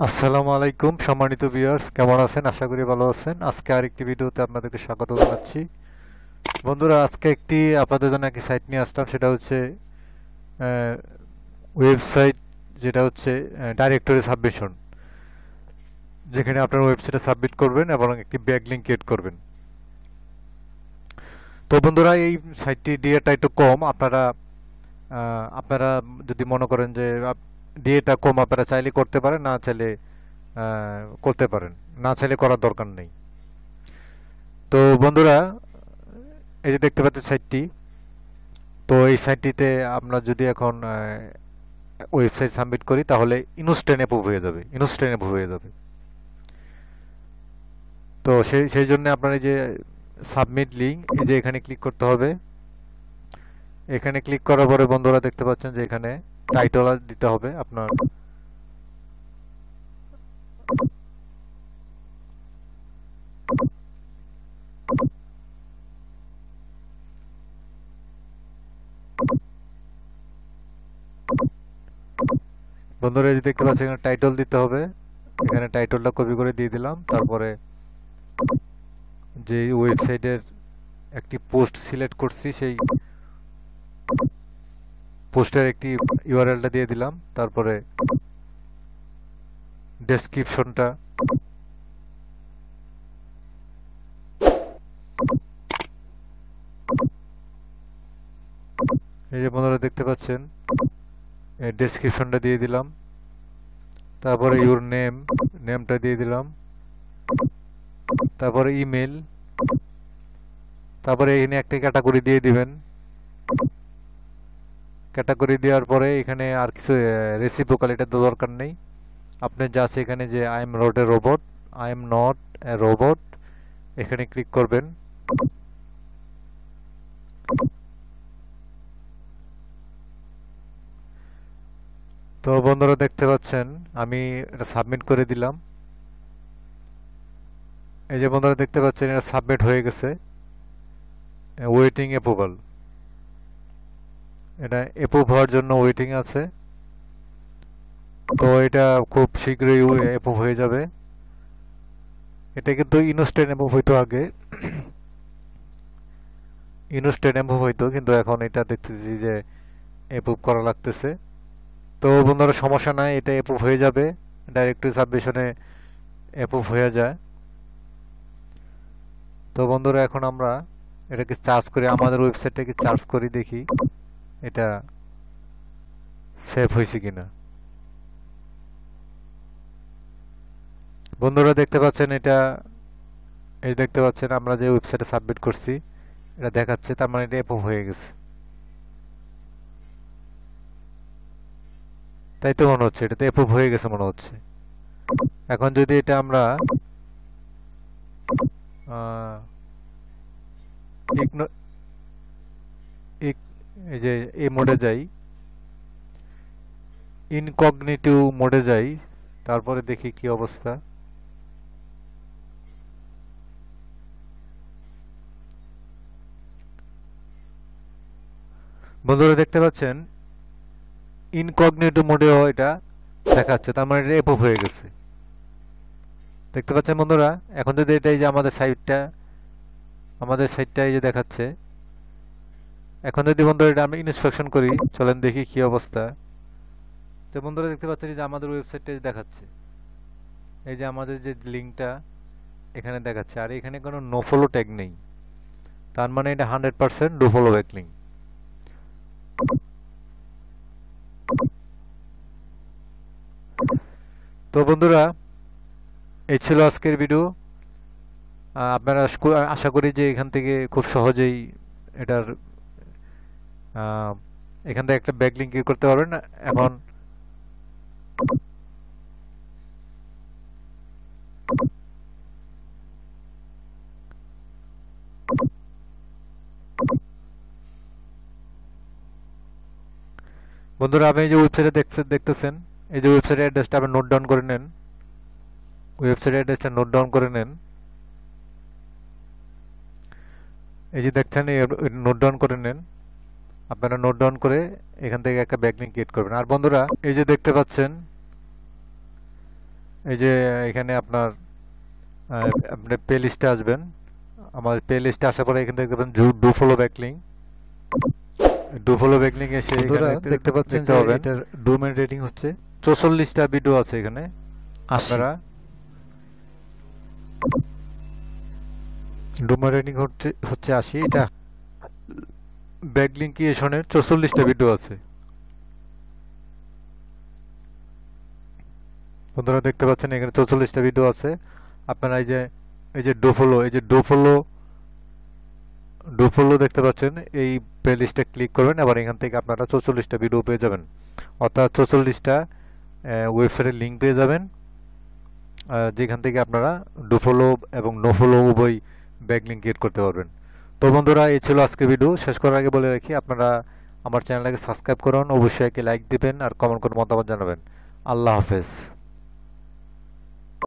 আসসালামু আলাইকুম সম্মানিত ভিউয়ার্স, কেমন আছেন? আশা করি ভালো আছেন। আজকে আরেকটি ভিডিওতে আপনাদেরকে স্বাগত জানাচ্ছি। বন্ধুরা, আজকে আপনাদের জন্য একটি সাইট নিয়ে আসলাম। সেটা হচ্ছে ওয়েবসাইট, যেটা হচ্ছে ডাইরেক্টরি সাবমিশন, যেখানে আপনার ওয়েবসাইটে সাবমিট করবেন এবং একটি ব্যাকলিংক ক্রিয়েট করবেন। তো বন্ধুরা, এই সাইটটি ডিএটা একটু কম। আপনারা যদি মনে করেন যে ডিএটা কম, আপনারা চাইলে করতে পারেন, না চাইলে করতে পারেন, না চাইলে করার দরকার নেই। তো বন্ধুরা, এই যে দেখতে পাচ্ছেন সাইটটি, তো এই সাইটটিতে আমরা যদি এখন ওয়েবসাইট সাবমিট করি তাহলে ইনস্ট্যান্ট অ্যাপ্রুভ হয়ে যাবে, ইনস্ট্যান্ট অ্যাপ্রুভ হয়ে যাবে। তো সেই জন্য আপনার এই যে সাবমিট লিঙ্ক, এই যে এখানে ক্লিক করতে হবে। এখানে ক্লিক করার পরে বন্ধুরা দেখতে পাচ্ছেন যে এখানে টাইটেল দিতে হবে আপনার। বন্ধুরা, এই যে দেখতে পাচ্ছেন এখানে টাইটেল দিতে হবে। এখানে টাইটেলটা কপি করে দিয়ে দিলাম। তারপরে যে ওয়েবসাইটের একটি পোস্ট সিলেক্ট করছি, সেই পোস্টের একটি ইউআরএলটা দিয়ে দিলাম। তারপরে ডেসক্রিপশনটা, এই যে বন্ধুরা দেখতে পাচ্ছেন ডেসক্রিপশনটা দিয়ে দিলাম। তারপরে ইউর নেমটা দিয়ে দিলাম। তারপরে ইমেল। তারপরে এখানে একটা ক্যাটাগরি দিয়ে দিবেন। ক্যাটাগরি দেওয়ার পরে এখানে আর কিছু রেসিপ্রোকাল, এটা তো দরকার নেই। আপনি জাস্ট এখানে যে I am not a robot, I am not a robot, এখানে ক্লিক করবেন। তো বন্ধুরা দেখতে পাচ্ছেন আমি এটা সাবমিট করে দিলাম। এই যে বন্ধুরা দেখতে পাচ্ছেন এটা সাবমিট হয়ে গেছে, ওয়েটিং অ্যাপ্রুভাল। এটা অ্যাপ্রুভ হওয়ার জন্য ওয়েটিং আছে। তো এটা খুব শীঘ্রই অ্যাপ্রুভ হয়ে যাবে। এটা কিন্তু ইনস্ট্যান্ট অ্যাপ্রুভ হইতো আগে, ইনস্ট্যান্ট অ্যাপ্রুভ হইতো, কিন্তু এখন এটা দেখতেছি যে অ্যাপ্রুভ করা লাগতেছে। তো বন্ধুরা সমস্যা নাই, এটা অ্যাপ্রুভ হয়ে যাবে। ডাইরেক্টরি সাবমিশনে অ্যাপ্রুভ হয়ে যায়। তো বন্ধুরা, এখন আমরা এটাকে চার্জ করি, আমাদের ওয়েবসাইটটাকে চার্জ করি, দেখি এটা সেভ হয়েছে কিনা। বন্ধুরা দেখতে পাচ্ছেন এটা, এই দেখতে পাচ্ছেন আমরা যে ওয়েবসাইটে সাবমিট করছি এটা দেখাচ্ছে, তার মানে এটা অ্যাপ্রুভ হয়ে গেছে। তাই তো মনে হচ্ছে, এটাতে অ্যাপ্রুভ হয়ে গেছে মনে হচ্ছে। এখন যদি এটা আমরা এই যে এই মোডে যাই, ইনকগনিটিভ মোডে যাই, তারপরে দেখি কি অবস্থা। বন্ধুরা দেখতে পাচ্ছেন ইনকগনিটিভ মোডেও এটা দেখাচ্ছে, তার মানে এটা অ্যাপ্রুভ হয়ে গেছে। দেখতে পাচ্ছেন বন্ধুরা, এখন যদি এটা এই যে আমাদের সাইটটা এই যে দেখাচ্ছে, এখন যদি বন্ধুরা এটা আমি ইনস্পেকশন করি, চলেন দেখি কি অবস্থা। তো বন্ধুরা দেখতে পাচ্ছেন যে আমাদের ওয়েবসাইটটা দেখাচ্ছে, এই যে আমাদের যে লিঙ্কটা এখানে দেখাচ্ছে, আর এখানে কোনো নো ফলো ট্যাগ নেই। তার মানে এটা 100% নো ফলো ব্যাক লিঙ্ক। তো বন্ধুরা, এই ছিল আজকের ভিডিও। আপনারা আশা করি যে এখান থেকে খুব সহজেই এটার এখান থেকে একটা ব্যাক লিঙ্ক করতে পারবেন। এখন বন্ধুরা, আপনি এই যে ওয়েবসাইটে দেখতেছেন, এই যে ওয়েবসাইটের অ্যাড্রেসটা আপনি নোট ডাউন করে নেন। ওয়েবসাইটের অ্যাড্রেসটা নোট ডাউন করে নেন। এই যে দেখছেন, নোট ডাউন করে নেন। আপনারা নোট ডাউন করে এখান থেকে একটা ব্যাকলিঙ্ক ক্রিয়েট করবেন। আর বন্ধুরা, এই যে দেখতে পাচ্ছেন এই যে এখানে আপনার আপনি প্লে লিস্টে আসবেন। আমার প্লে লিস্টে আসার পরে এখানে দেখতে পাবেন do follow backlink. Do follow backlink এসে বন্ধুরা এখানে দেখতে পাচ্ছেন দেখতে যে পাবেন এটার ডোমেইন রেটিং হচ্ছে 44টা ভিডিও আছে এখানে। 80। আপনারা ডোমেইন রেটিং হচ্ছে 80। এটা ব্যাকলিং ক্রিয়েশনের 44টা ভিডিও আছে। বন্ধুরা দেখতে পাচ্ছেন এখানে 44টা ভিডিও আছে। আপনারা এই যে ডু ফলো দেখতে পাচ্ছেন, এই প্লে লিস্টে ক্লিক করবেন, আবার এখান থেকে আপনারা 44টা ভিডিও পেয়ে যাবেন, অর্থাৎ 44টা ওয়েবসাইটের লিঙ্ক পেয়ে যাবেন, যেখান থেকে আপনারা ডু ফলো এবং নো ফলো উভয় ব্যাকলিংক ক্রিয়েট করতে পারবেন। তো বন্ধুরা এই ছিল আজকের ভিডিও। শেষ করার আগে বলে রাখি, আপনারা আমার চ্যানেলটাকে সাবস্ক্রাইব করুন, অবশ্যই একে লাইক দিবেন আর কমেন্ট করে মতামত জানাবেন। আল্লাহ হাফেজ।